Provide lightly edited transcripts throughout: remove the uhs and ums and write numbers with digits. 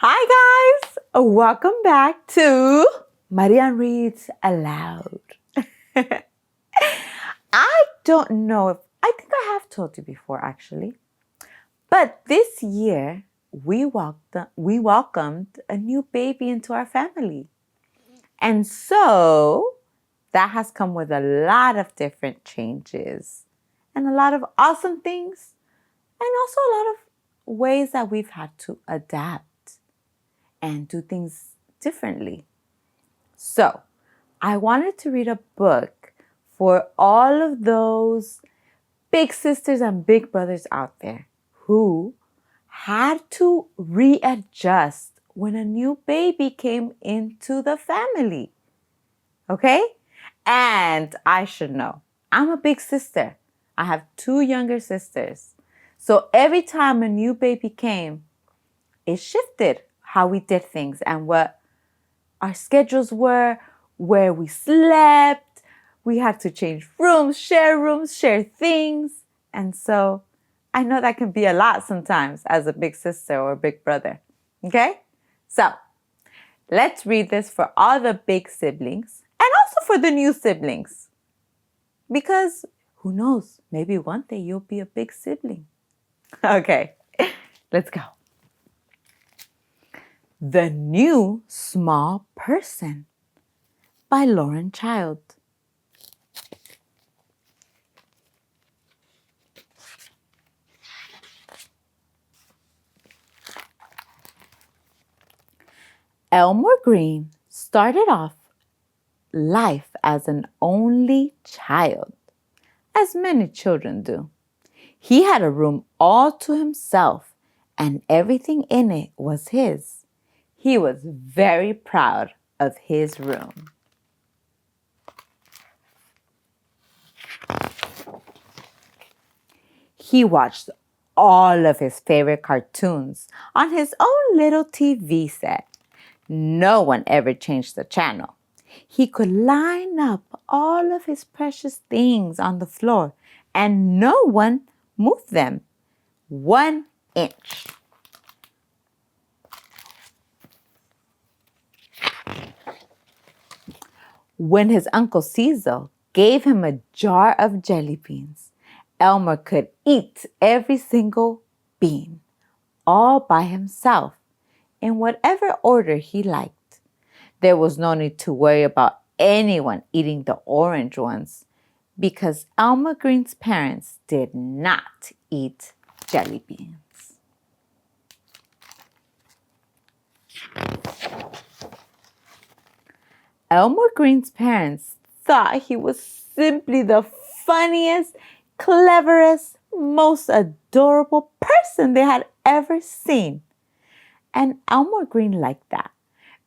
Hi guys! Welcome back to Marian Reads Aloud. I don't know if, I think I have told you before actually, but this year we welcomed a new baby into our family. And so that has come with a lot of different changes and a lot of awesome things and also a lot of ways that we've had to adapt and do things differently. So, I wanted to read a book for all of those big sisters and big brothers out there who had to readjust when a new baby came into the family. Okay? And I should know, I'm a big sister. I have two younger sisters. So every time a new baby came, it shifted how we did things and what our schedules were, where we slept. We had to change rooms, share things. And so I know that can be a lot sometimes as a big sister or a big brother. Okay? So let's read this for all the big siblings and also for the new siblings. Because who knows, maybe one day you'll be a big sibling. Okay, let's go. The New Small Person by Lauren Child. Elmore Green started off life as an only child, as many children do. He had a room all to himself, and everything in it was his. He was very proud of his room. He watched all of his favorite cartoons on his own little TV set. No one ever changed the channel. He could line up all of his precious things on the floor and no one moved them 1 inch. When his Uncle Cecil gave him a jar of jelly beans, Elmer could eat every single bean all by himself in whatever order he liked. There was no need to worry about anyone eating the orange ones because Elmer Green's parents did not eat jelly beans. Elmer Green's parents thought he was simply the funniest, cleverest, most adorable person they had ever seen. And Elmer Green liked that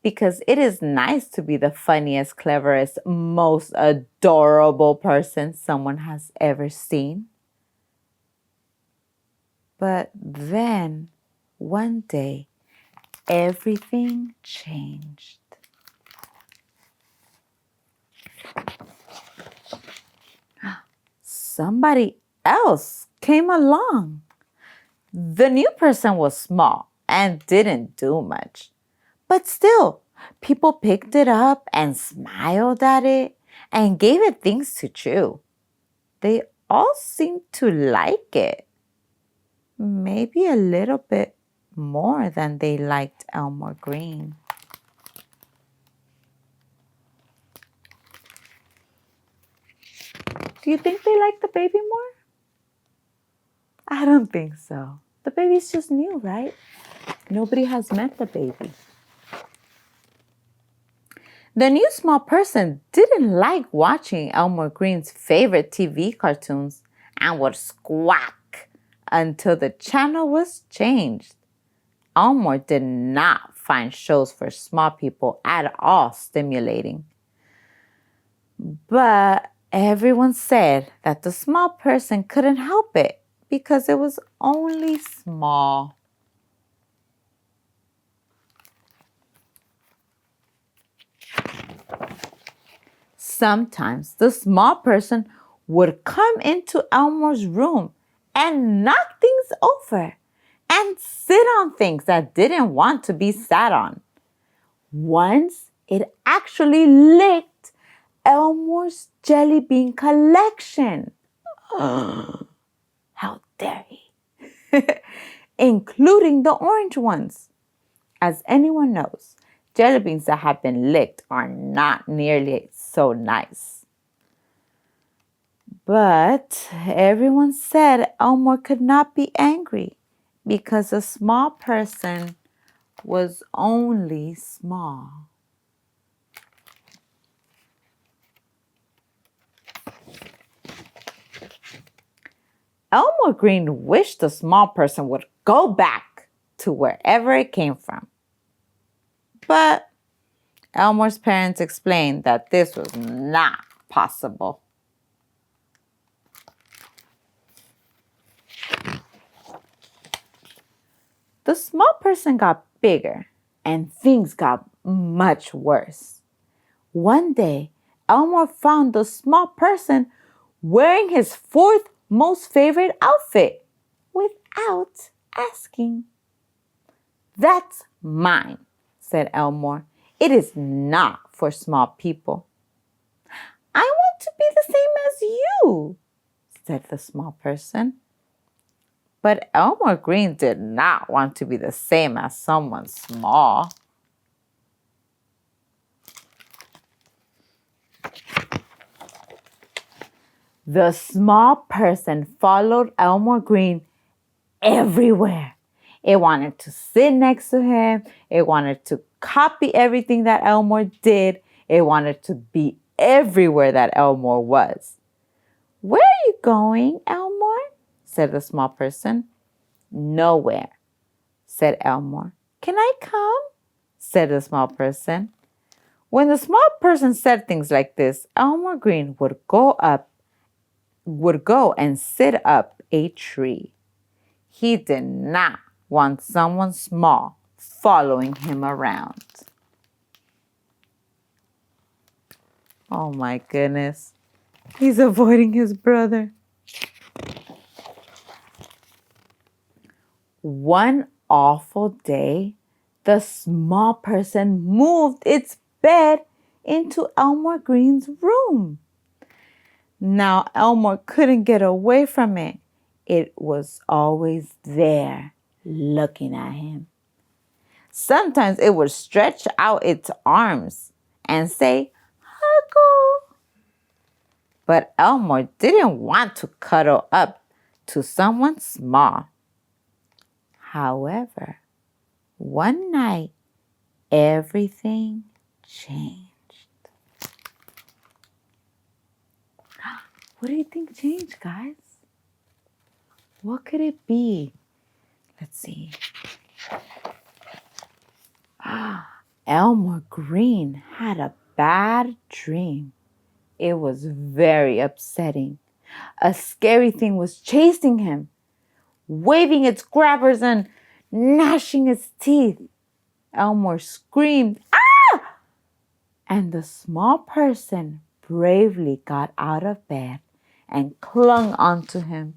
because it is nice to be the funniest, cleverest, most adorable person someone has ever seen. But then, one day, everything changed. Somebody else came along. The new person was small and didn't do much. But still, people picked it up and smiled at it and gave it things to chew. They all seemed to like it. Maybe a little bit more than they liked Elmer Green. Do you think they like the baby more? I don't think so. The baby's just new, right? Nobody has met the baby. The new small person didn't like watching Elmer Green's favorite TV cartoons and would squawk until the channel was changed. Elmer did not find shows for small people at all stimulating. But everyone said that the small person couldn't help it because it was only small. Sometimes the small person would come into Elmer's room and knock things over and sit on things that didn't want to be sat on. Once it actually licked Elmore's jelly bean collection. How dare he? Including the orange ones. As anyone knows, jelly beans that have been licked are not nearly so nice. But everyone said Elmore could not be angry because a small person was only small. Elmore Green wished the small person would go back to wherever it came from. But Elmore's parents explained that this was not possible. The small person got bigger and things got much worse. One day, Elmore found the small person wearing his fourth most favorite outfit without asking. "That's mine," said Elmore. "It is not for small people." "I want to be the same as you," said the small person. But Elmore Green did not want to be the same as someone small. The small person followed Elmore Green everywhere. It wanted to sit next to him. It wanted to copy everything that Elmore did. It wanted to be everywhere that Elmore was. "Where are you going, Elmore?" said the small person. "Nowhere," said Elmore. "Can I come?" said the small person. When the small person said things like this, Elmore Green would go and sit up a tree. He did not want someone small following him around. Oh my goodness. He's avoiding his brother. One awful day, the small person moved its bed into Elmore Green's room. Now Elmore couldn't get away from it. It was always there, looking at him. Sometimes it would stretch out its arms and say, "Huggle." But Elmore didn't want to cuddle up to someone small. However, one night, everything changed. What do you think changed, guys? What could it be? Let's see. Elmore Green had a bad dream. It was very upsetting. A scary thing was chasing him, waving its grabbers and gnashing its teeth. Elmore screamed, "Ah!" And the small person bravely got out of bed and clung onto him.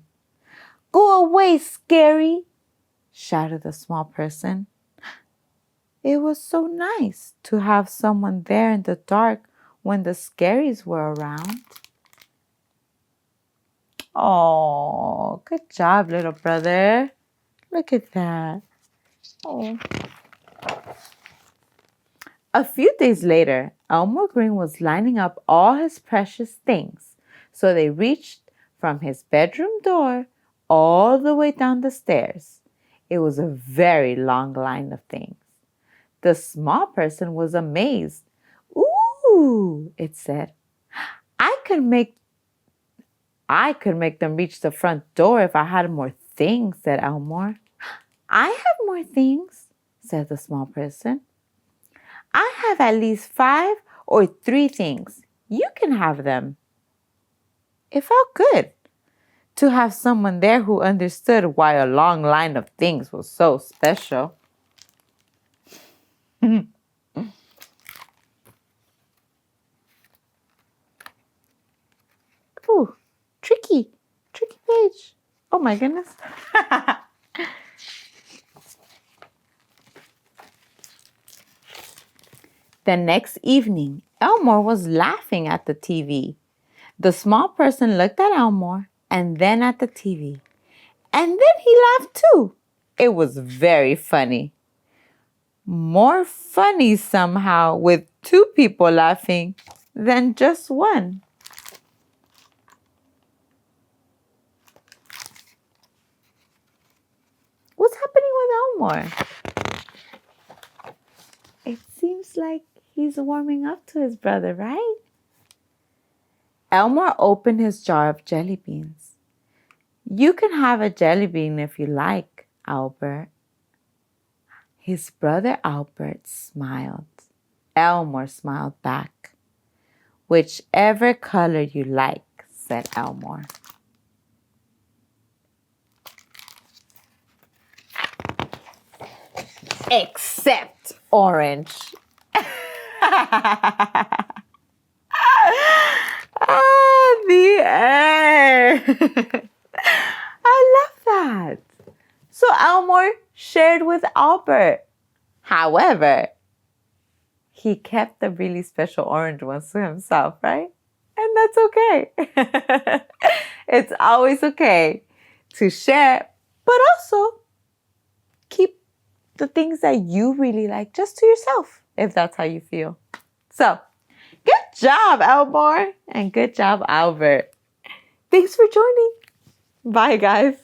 "Go away, scary!" shouted the small person. It was so nice to have someone there in the dark when the scaries were around. Oh, good job, little brother. Look at that. Oh. A few days later, Elmore Green was lining up all his precious things, so they reached from his bedroom door all the way down the stairs. It was a very long line of things. The small person was amazed. "Ooh," it said. I could make them reach the front door if I had more things," said Elmore. "I have more things," said the small person. "I have at least 5 or 3 things. You can have them." It felt good to have someone there who understood why a long line of things was so special. Ooh, tricky page. Oh my goodness. The next evening, Elmore was laughing at the TV. The small person looked at Elmore and then at the TV. And then he laughed too. It was very funny. More funny somehow with two people laughing than just one. What's happening with Elmore? It seems like he's warming up to his brother, right? Elmore opened his jar of jelly beans. You can have a jelly bean if you like, Albert. His brother Albert smiled. Elmore smiled back. Whichever color you like, said Elmore. Except orange. The end. I love that. So Elmore shared with Albert. However, he kept the really special orange ones to himself, right? And that's okay. It's always okay to share, but also keep the things that you really like just to yourself, if that's how you feel. So, good job, Elmore, and good job, Albert. Thanks for joining. Bye, guys.